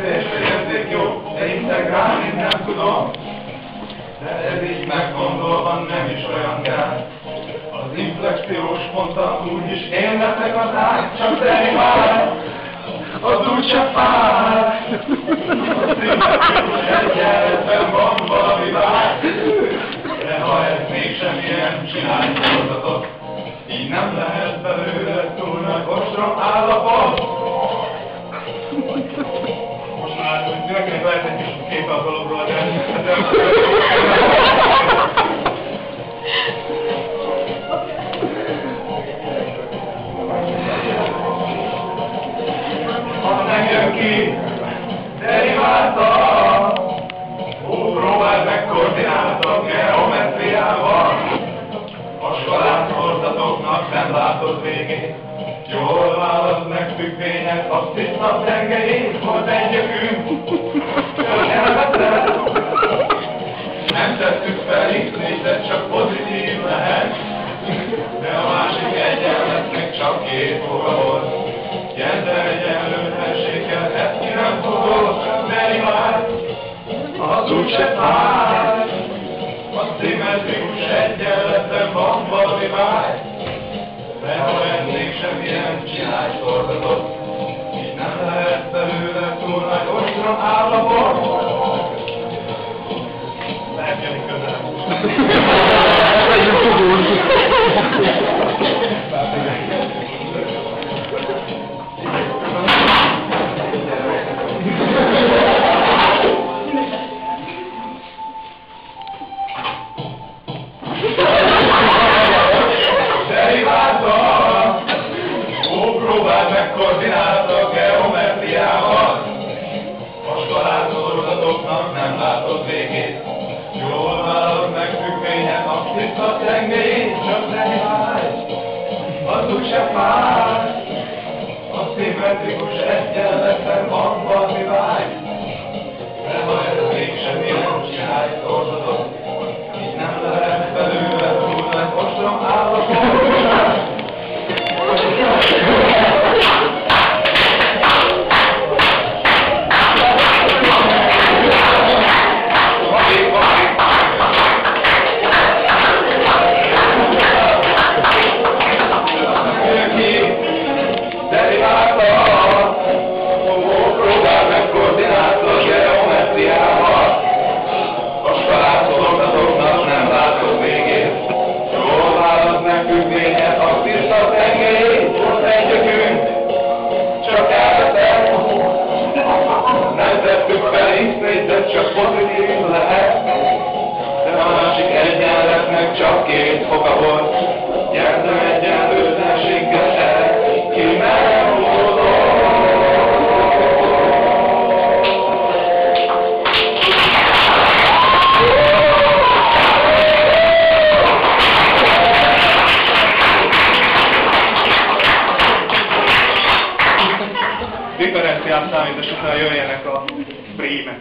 és a érzék jó, de integrálni nem tudom. De ez így meggondolva nem is olyan kár. Az inflexiós ponttal úgyis élnetek az ágy, csak derivál, az úgyse fáj. A szimmetrikus egyenletben van valami vágy, de ha ez mégsem ilyen, csinálj sorzatot. Így nem lehet belőle túl nagy ostrom állapot. Most már mindenkinek lehet egy kis képe a dologról, de ha nem jön ki, deriválta, próbáld meg koordinálatok geometriával. A skalát horzatoknak nem látod végét. Jól választ meg függvények, a tiszta tengelyét, volt egy gyökünk. Csak elveszett. Nem tettük fel X4-et, csak pozitív lehet. De a másik egyenletnek csak két foga volt. Gender egyenlőtlenséggel ezt ki nem tudod, derivált. Az úgyse fáj. A szimmetrikus egyenletben van valami vágy. De ha ez mégsem ilyen, csinálj sorzatot. Így nem lehet belőle túl nagy ostrom állapot. Lehet jönni közel. Legyen fogón. Próbáld meg koordinálatok geometriával. A skalát horzatoknak nem látod végét. Jól vállalod meg függvények, a tiszta tengelyét, csak deriválj. Az úgyse fáj. A szimmetrikus egyenletben van valami vágy. De ha ez mégsem ilyen, csinálj sorzatot. Így nem lehet belőle túl nagy ostrom állapot. Próbáld meg koordinátor geometriával. A skalátolgatoknak nem látod végét. Jól választ meg függvények, a tiszta tengelyét, volt egy gyökünk. Csak elveszett. Nem tettük fel X4-et, csak pozitív lehet. De a másik egyenletnek csak két foga volt. Gyertem egyenlőtlenséggel se, ki nem módon. Differenciál számítás után jöjjenek a prímek.